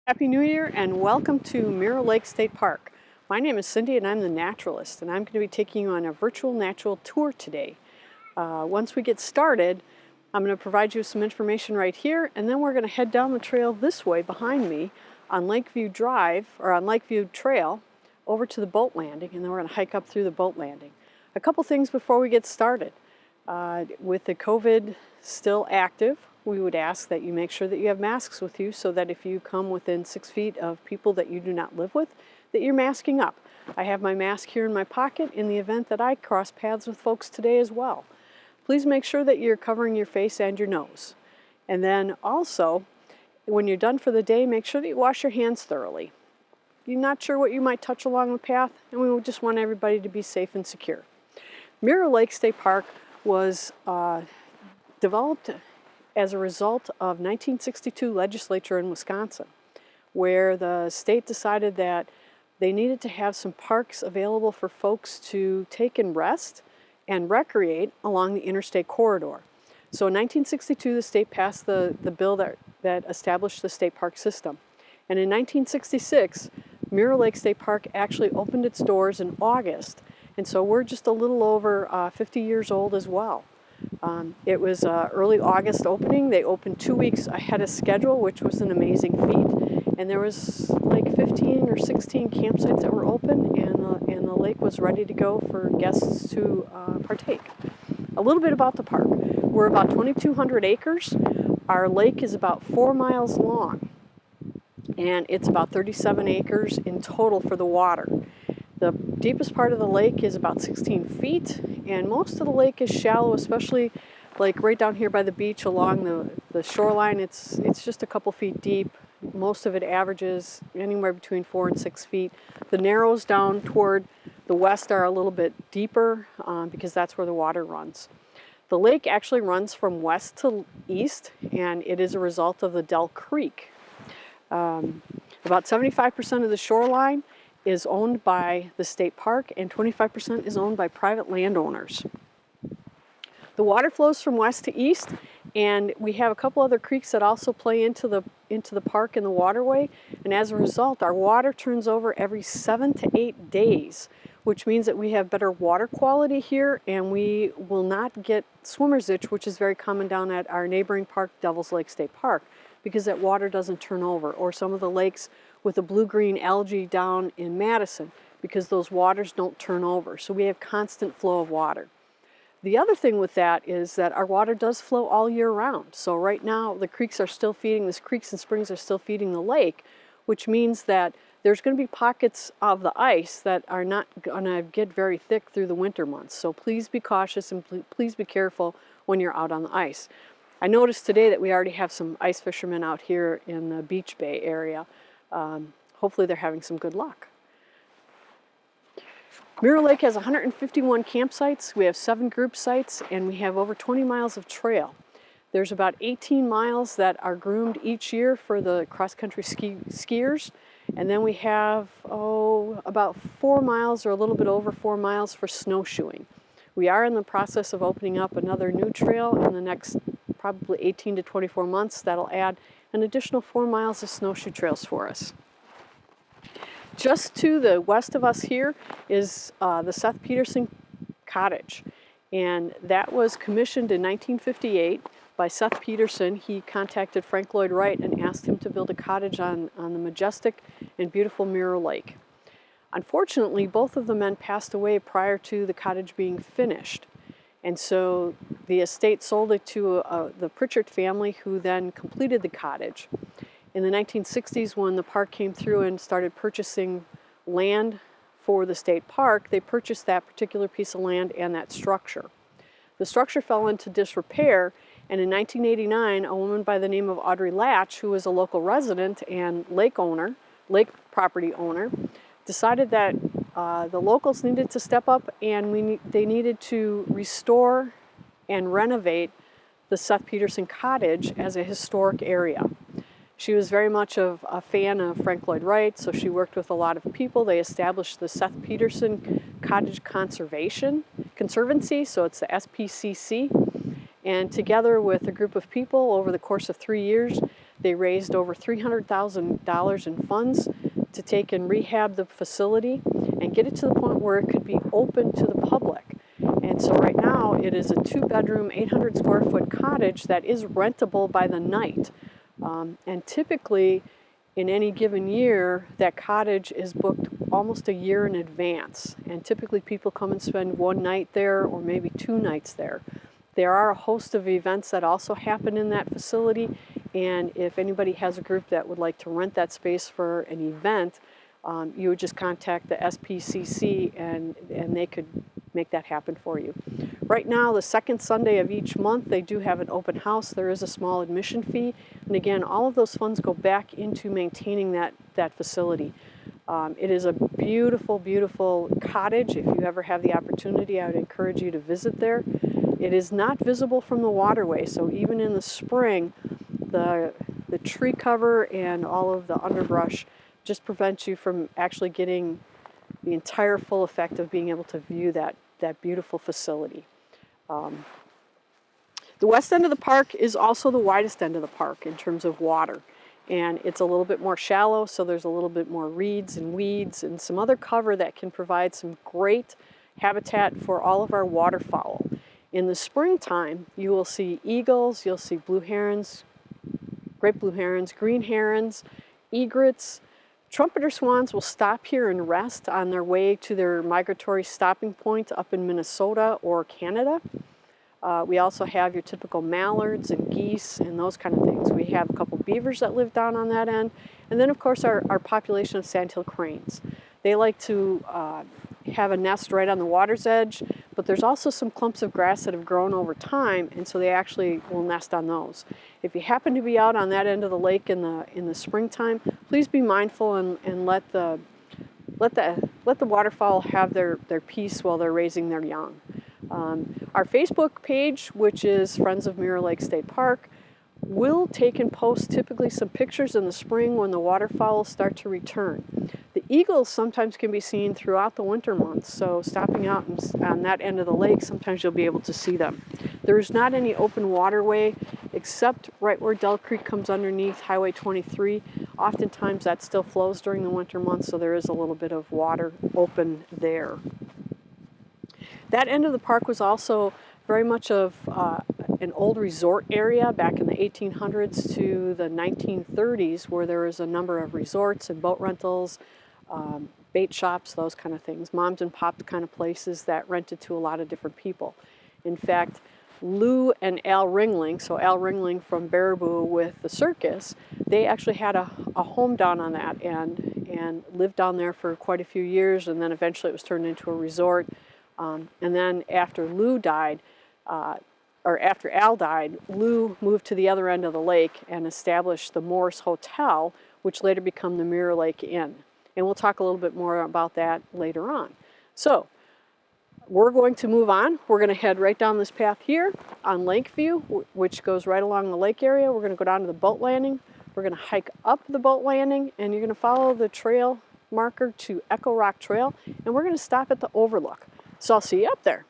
Happy New Year and welcome to Mirror Lake State Park. My name is Cindy and I'm the naturalist, and I'm going to be taking you on a virtual natural tour today. Once we get started, I'm going to provide you some information right here, and then we're going to head down the trail this way behind me on Lakeview Drive, or on Lakeview Trail, over to the boat landing, and then we're going to hike up through the boat landing. A couple things before we get started. With the COVID still active, we would ask that you make sure that you have masks with you so that if you come within 6 feet of people that you do not live with, that you're masking up. I have my mask here in my pocket in the event that I cross paths with folks today as well. Please make sure that you're covering your face and your nose. And then also, when you're done for the day, make sure that you wash your hands thoroughly. You're not sure what you might touch along the path, and we just want everybody to be safe and secure. Mirror Lake State Park was developed as a result of 1962 legislature in Wisconsin, where the state decided that they needed to have some parks available for folks to take and rest and recreate along the interstate corridor. So in 1962, the state passed the bill that established the state park system. And in 1966, Mirror Lake State Park actually opened its doors in August. And so we're just a little over 50 years old as well. It was early August opening. They opened 2 weeks ahead of schedule, which was an amazing feat. And there was like 15 or 16 campsites that were open, and the lake was ready to go for guests to partake. A little bit about the park. We're about 2,200 acres. Our lake is about 4 miles long, and it's about 37 acres in total for the water. The deepest part of the lake is about 16 feet, and most of the lake is shallow, especially like right down here by the beach along the shoreline. It's just a couple feet deep. Most of it averages anywhere between 4 and 6 feet. The narrows down toward the west are a little bit deeper because that's where the water runs. The lake actually runs from west to east, and it is a result of the Dell Creek. About 75% of the shoreline is owned by the state park, and 25% is owned by private landowners. The water flows from west to east, and we have a couple other creeks that also play into the park and the waterway, and as a result, our water turns over every 7 to 8 days, which means that we have better water quality here, and we will not get swimmer's itch, which is very common down at our neighboring park, Devil's Lake State Park, because that water doesn't turn over, or some of the lakes with the blue-green algae down in Madison, because those waters don't turn over. So we have constant flow of water. The other thing with that is that our water does flow all year round. So right now the creeks and springs are still feeding the lake, which means that there's going to be pockets of the ice that are not going to get very thick through the winter months. So please be cautious and please be careful when you're out on the ice. I noticed today that we already have some ice fishermen out here in the Beach Bay area. Hopefully they're having some good luck. Mirror Lake has 151 campsites. We have 7 group sites, and we have over 20 miles of trail. There's about 18 miles that are groomed each year for the cross-country skiers, and then we have about 4 miles or a little bit over 4 miles for snowshoeing. We are in the process of opening up another new trail in the next probably 18 to 24 months. That'll add an additional 4 miles of snowshoe trails for us. Just to the west of us here is the Seth Peterson Cottage, and that was commissioned in 1958 by Seth Peterson. He contacted Frank Lloyd Wright and asked him to build a cottage on the majestic and beautiful Mirror Lake. Unfortunately, both of the men passed away prior to the cottage being finished, and so the estate sold it to the Pritchard family, who then completed the cottage. In the 1960s, when the park came through and started purchasing land for the state park, they purchased that particular piece of land and that structure. The structure fell into disrepair, and in 1989, a woman by the name of Audrey Latch, who was a local resident and lake property owner, decided that the locals needed to step up, and they needed to restore and renovate the Seth Peterson Cottage as a historic area. She was very much of a fan of Frank Lloyd Wright, so she worked with a lot of people. They established the Seth Peterson Cottage Conservancy, so it's the SPCC. And together with a group of people over the course of 3 years, They raised over $300,000 in funds to take and rehab the facility and get it to the point where it could be open to the public. And so right now it is a 2-bedroom, 800 square foot cottage that is rentable by the night. And typically in any given year, that cottage is booked almost a year in advance. And typically people come and spend one night there or maybe 2 nights there. There are a host of events that also happen in that facility, and if anybody has a group that would like to rent that space for an event, you would just contact the SPCC and they could make that happen for you. Right now, the second Sunday of each month, they do have an open house. There is a small admission fee, and again, all of those funds go back into maintaining that facility. It is a beautiful, beautiful cottage. If you ever have the opportunity, I would encourage you to visit there. It is not visible from the waterway, so even in the spring, the tree cover and all of the underbrush just prevents you from actually getting the entire full effect of being able to view that beautiful facility. The west end of the park is also the widest end of the park in terms of water, and it's a little bit more shallow, so there's a little bit more reeds and weeds and some other cover that can provide some great habitat for all of our waterfowl. In the springtime, you will see eagles, you'll see blue herons, great blue herons, green herons, egrets. Trumpeter swans will stop here and rest on their way to their migratory stopping point up in Minnesota or Canada. We also have your typical mallards and geese and those kind of things. We have a couple beavers that live down on that end. And then of course our population of sandhill cranes. They like to have a nest right on the water's edge, but there's also some clumps of grass that have grown over time, and so they actually will nest on those. If you happen to be out on that end of the lake in the springtime, please be mindful and let the waterfowl have their peace while they're raising their young. Our Facebook page, which is Friends of Mirror Lake State Park, will take and post typically some pictures in the spring when the waterfowl start to return. The eagles sometimes can be seen throughout the winter months, so stopping out on that end of the lake, sometimes you'll be able to see them. There's not any open waterway except right where Dell Creek comes underneath Highway 23. Oftentimes that still flows during the winter months, so there is a little bit of water open there. That end of the park was also very much of an old resort area back in the 1800s to the 1930s, where there was a number of resorts and boat rentals, bait shops, those kind of things, moms and pop kind of places that rented to a lot of different people. In fact, Lou and Al Ringling, so Al Ringling from Baraboo with the circus, they actually had a home down on that and lived down there for quite a few years, and then eventually it was turned into a resort. And then after Lou died, or after Al died, Lou moved to the other end of the lake and established the Morris Hotel, which later became the Mirror Lake Inn. And we'll talk a little bit more about that later on. So we're going to move on. We're going to head right down this path here on Lakeview, which goes right along the lake area. We're going to go down to the boat landing. We're going to hike up the boat landing, and you're going to follow the trail marker to Echo Rock Trail, and we're going to stop at the overlook. So I'll see you up there.